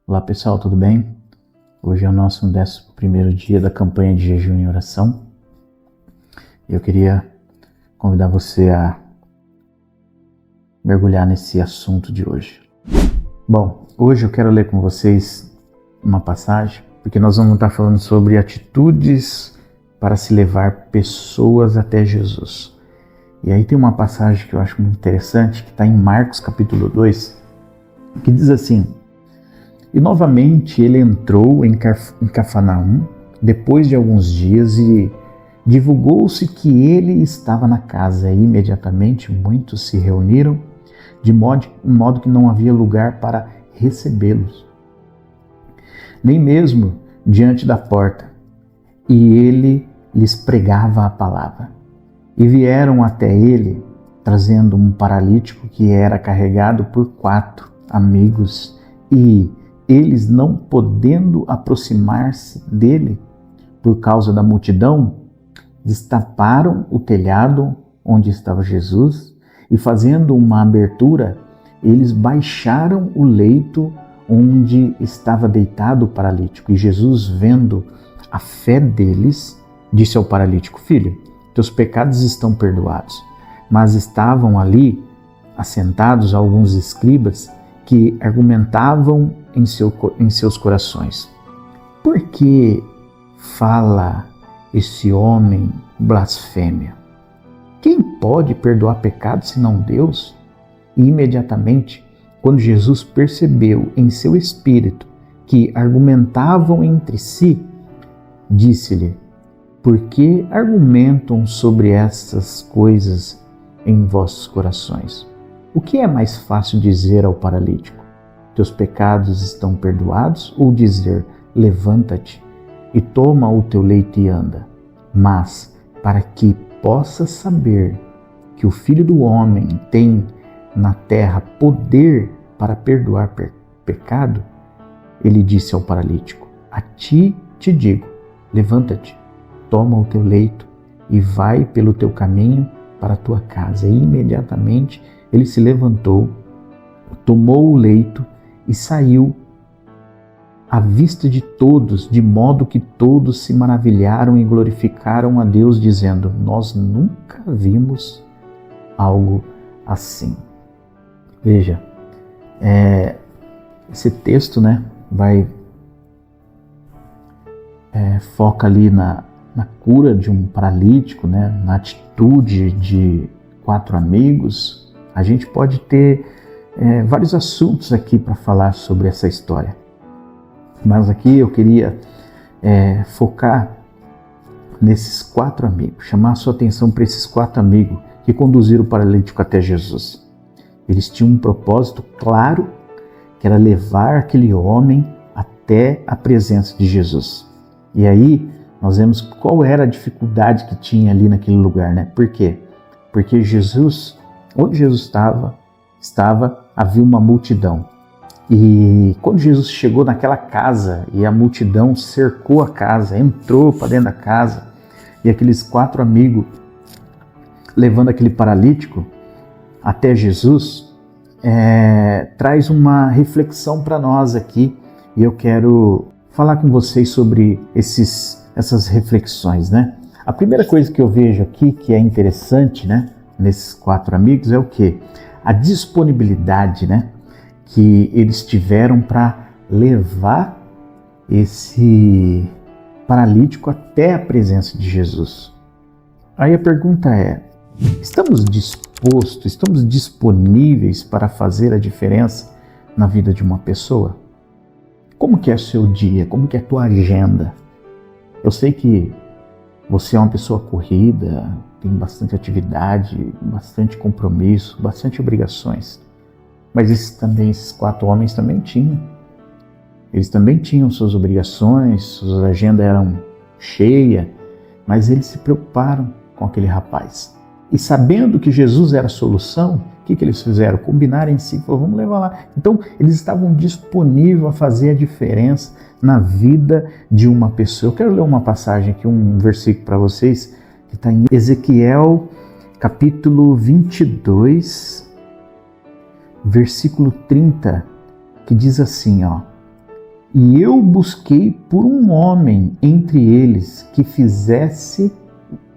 Olá pessoal, tudo bem? Hoje é o nosso 11º dia da campanha de jejum e oração. Eu queria convidar você a mergulhar nesse assunto de hoje. Bom, hoje eu quero ler com vocês uma passagem, porque nós vamos estar falando sobre atitudes para se levar pessoas até Jesus. E aí tem uma passagem que eu acho muito interessante, que está em Marcos capítulo 2, que diz assim: E novamente ele entrou em Cafarnaum, depois de alguns dias, e divulgou-se que ele estava na casa, e imediatamente muitos se reuniram, de modo que não havia lugar para recebê-los, nem mesmo diante da porta, e ele lhes pregava a palavra. E vieram até ele, trazendo um paralítico que era carregado por 4 amigos, e eles, não podendo aproximar-se dele por causa da multidão, destaparam o telhado onde estava Jesus e, fazendo uma abertura, eles baixaram o leito onde estava deitado o paralítico. E Jesus, vendo a fé deles, disse ao paralítico: Filho, teus pecados estão perdoados. Mas estavam ali assentados alguns escribas que argumentavam em seus corações: Por que fala esse homem blasfêmia? Quem pode perdoar pecados senão Deus? E imediatamente, quando Jesus percebeu em seu espírito que argumentavam entre si, disse-lhe: Por que argumentam sobre estas coisas em vossos corações? O que é mais fácil dizer ao paralítico: Teus pecados estão perdoados? Ou dizer: Levanta-te e toma o teu leito e anda? Mas, para que possas saber que o Filho do Homem tem na terra poder para perdoar pecado, ele disse ao paralítico: A ti te digo, levanta-te, toma o teu leito e vai pelo teu caminho para a tua casa. E imediatamente ele se levantou, tomou o leito e saiu à vista de todos, de modo que todos se maravilharam e glorificaram a Deus, dizendo: Nós nunca vimos algo assim. Veja, esse texto, foca ali na cura de um paralítico, na atitude de 4 amigos. A gente pode ter vários assuntos aqui para falar sobre essa história, mas aqui eu queria focar nesses 4 amigos, chamar a sua atenção para esses 4 amigos que conduziram o paralítico até Jesus. Eles tinham um propósito claro, que era levar aquele homem até a presença de Jesus. E aí nós vemos qual era a dificuldade que tinha ali naquele lugar, Por quê? Porque Jesus, onde Jesus estava, havia uma multidão. E quando Jesus chegou naquela casa e a multidão cercou a casa, entrou para dentro da casa, e aqueles 4 amigos levando aquele paralítico até Jesus, traz uma reflexão para nós aqui, e eu quero falar com vocês sobre essas reflexões, A primeira coisa que eu vejo aqui que é interessante, nesses 4 amigos é o quê? A disponibilidade, que eles tiveram para levar esse paralítico até a presença de Jesus. Aí a pergunta é: estamos dispostos, estamos disponíveis para fazer a diferença na vida de uma pessoa? Como que é o seu dia? Como que é a tua agenda? Eu sei que você é uma pessoa corrida, tem bastante atividade, bastante compromisso, bastante obrigações. Mas esses 4 homens também tinham. Eles também tinham suas obrigações, suas agendas eram cheias, mas eles se preocuparam com aquele rapaz. E sabendo que Jesus era a solução, o que eles fizeram? Combinaram em si, falaram: vamos levar lá. Então, eles estavam disponíveis a fazer a diferença na vida de uma pessoa. Eu quero ler uma passagem aqui, um versículo para vocês, que está em Ezequiel, capítulo 22, versículo 30, que diz assim, E eu busquei por um homem entre eles que fizesse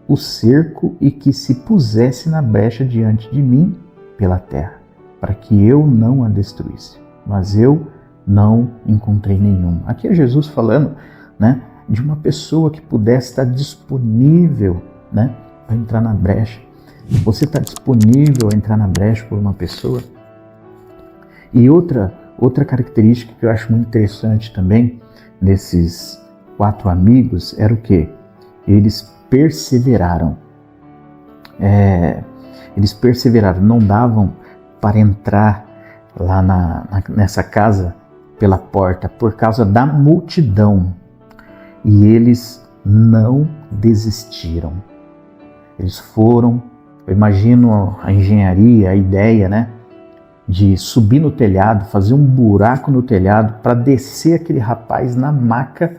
o cerco e que se pusesse na brecha diante de mim pela terra, para que eu não a destruísse. Mas eu não encontrei nenhum. Aqui é Jesus falando, né, de uma pessoa que pudesse estar disponível, né, para entrar na brecha. Você está disponível a entrar na brecha por uma pessoa? E outra característica que eu acho muito interessante também nesses 4 amigos era o quê? Eles perseveraram. Eles perseveraram, não davam para entrar lá nessa casa pela porta por causa da multidão. E eles não desistiram. Eles foram, eu imagino a engenharia, a ideia, né, de subir no telhado, fazer um buraco no telhado para descer aquele rapaz na maca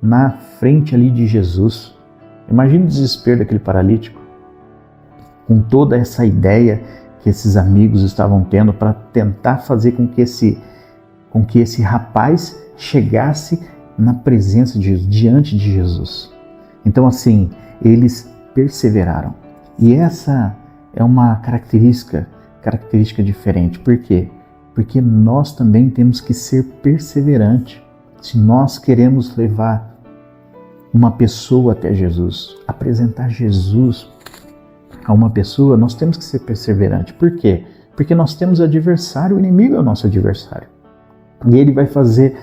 na frente ali de Jesus. Imagina o desespero daquele paralítico, com toda essa ideia que esses amigos estavam tendo para tentar fazer com que esse rapaz chegasse na presença de Jesus, diante de Jesus. Então, assim, eles perseveraram. E essa é uma característica diferente. Por quê? Porque nós também temos que ser perseverantes. Se nós queremos levar uma pessoa até Jesus, apresentar Jesus a uma pessoa, nós temos que ser perseverantes. Por quê? Porque nós temos adversário, o inimigo é o nosso adversário. E ele vai fazer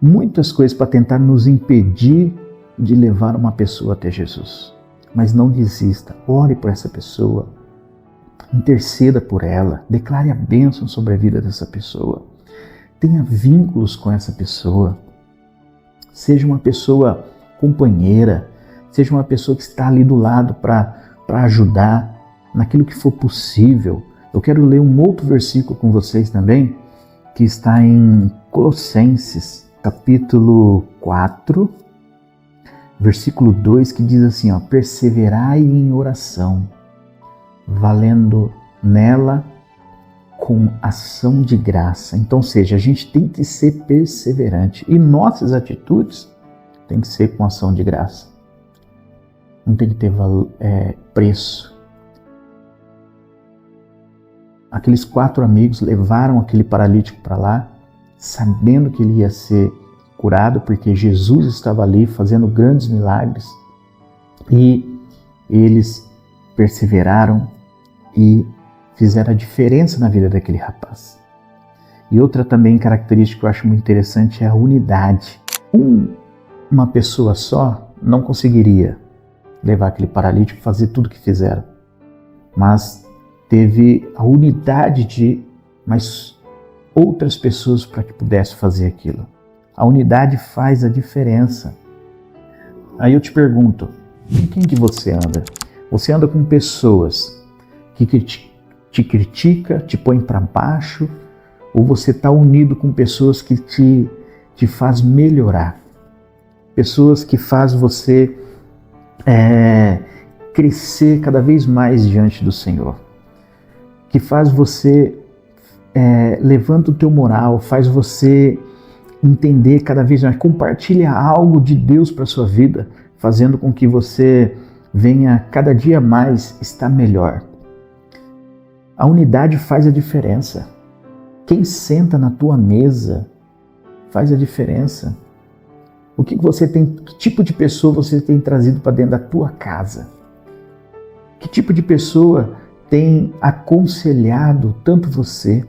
muitas coisas para tentar nos impedir de levar uma pessoa até Jesus. Mas não desista, ore por essa pessoa, interceda por ela, declare a bênção sobre a vida dessa pessoa, tenha vínculos com essa pessoa, seja uma pessoa companheira, seja uma pessoa que está ali do lado para ajudar naquilo que for possível. Eu quero ler um outro versículo com vocês também, que está em Colossenses, capítulo 4, versículo 2, que diz assim, perseverai em oração, valendo nela com ação de graça. Então, ou seja, a gente tem que ser perseverante e nossas atitudes tem que ser com ação de graça. Não tem que ter preço. Aqueles 4 amigos levaram aquele paralítico para lá, sabendo que ele ia ser curado, porque Jesus estava ali fazendo grandes milagres. E eles perseveraram e fizeram a diferença na vida daquele rapaz. E outra também característica que eu acho muito interessante é a unidade. Uma pessoa só não conseguiria levar aquele paralítico e fazer tudo o que fizeram. Mas teve a unidade de mais outras pessoas para que pudesse fazer aquilo. A unidade faz a diferença. Aí eu te pergunto, com quem que você anda? Você anda com pessoas que te critica, te põe para baixo, ou você está unido com pessoas que te faz melhorar? Pessoas que faz você crescer cada vez mais diante do Senhor, que faz você levanta o teu moral, faz você entender cada vez mais, compartilha algo de Deus para a sua vida, fazendo com que você venha cada dia mais estar melhor. A unidade faz a diferença. Quem senta na tua mesa faz a diferença. O que você tem, que tipo de pessoa você tem trazido para dentro da tua casa? Que tipo de pessoa tem aconselhado tanto você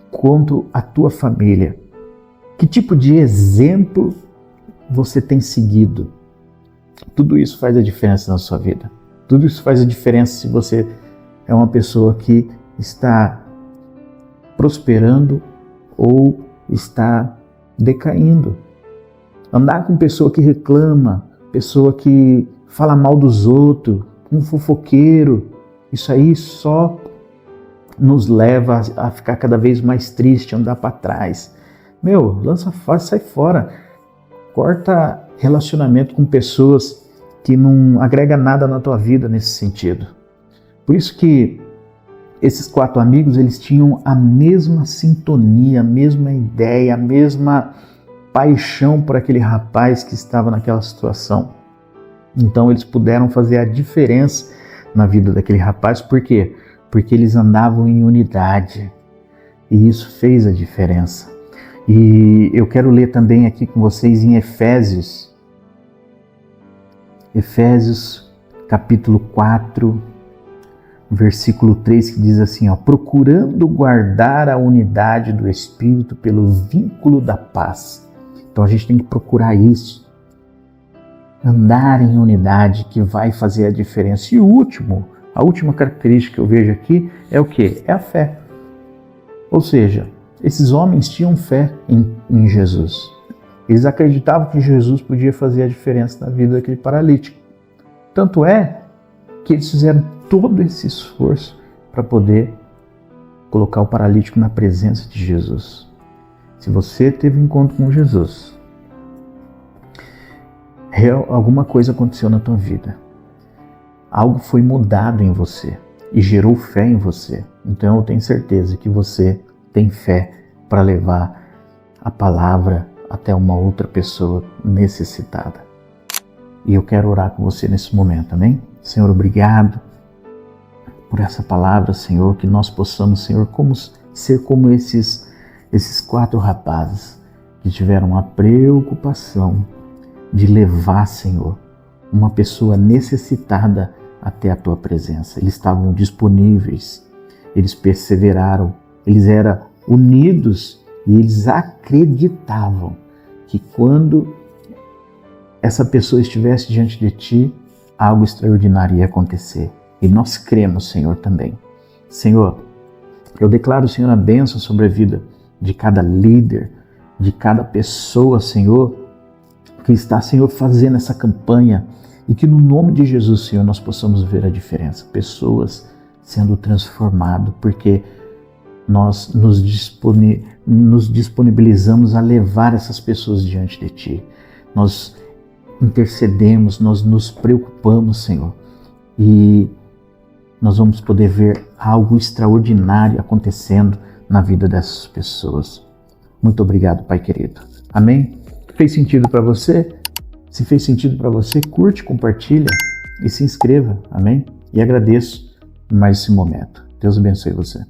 quanto a tua família? Que tipo de exemplo você tem seguido? Tudo isso faz a diferença na sua vida. Tudo isso faz a diferença se você é uma pessoa que está prosperando ou está decaindo. Andar com pessoa que reclama, pessoa que fala mal dos outros, um fofoqueiro, isso aí só nos leva a ficar cada vez mais triste, andar para trás. Lança fora, sai fora. Corta relacionamento com pessoas que não agrega nada na tua vida nesse sentido. Por isso que esses 4 amigos, eles tinham a mesma sintonia, a mesma ideia, a mesma paixão por aquele rapaz que estava naquela situação. Então eles puderam fazer a diferença na vida daquele rapaz. Por quê? Porque eles andavam em unidade. E isso fez a diferença. E eu quero ler também aqui com vocês em Efésios capítulo 4, versículo 3, que diz assim, procurando guardar a unidade do Espírito pelo vínculo da paz. Então a gente tem que procurar isso. Andar em unidade, que vai fazer a diferença. E a última característica que eu vejo aqui é o quê? É a fé. Ou seja, esses homens tinham fé em Jesus. Eles acreditavam que Jesus podia fazer a diferença na vida daquele paralítico. Tanto é que eles fizeram todo esse esforço para poder colocar o paralítico na presença de Jesus. Se você teve um encontro com Jesus, alguma coisa aconteceu na tua vida. Algo foi mudado em você e gerou fé em você. Então eu tenho certeza que você tem fé para levar a palavra até uma outra pessoa necessitada. E eu quero orar com você nesse momento, amém? Senhor, obrigado por essa palavra, Senhor, que nós possamos, Senhor, ser como esses 4 rapazes que tiveram a preocupação de levar, Senhor, uma pessoa necessitada até a Tua presença. Eles estavam disponíveis, eles perseveraram, eles eram unidos e eles acreditavam que quando essa pessoa estivesse diante de Ti, algo extraordinário ia acontecer. E nós cremos, Senhor, também. Senhor, eu declaro, Senhor, a bênção sobre a vida de cada líder, de cada pessoa, Senhor, que está, Senhor, fazendo essa campanha, e que no nome de Jesus, Senhor, nós possamos ver a diferença. Pessoas sendo transformadas, porque nós nos disponibilizamos a levar essas pessoas diante de Ti. Nós intercedemos, nós nos preocupamos, Senhor, e nós vamos poder ver algo extraordinário acontecendo na vida dessas pessoas. Muito obrigado, Pai querido. Amém? Fez sentido para você? Se fez sentido para você, curte, compartilha e se inscreva. Amém? E agradeço mais esse momento. Deus abençoe você.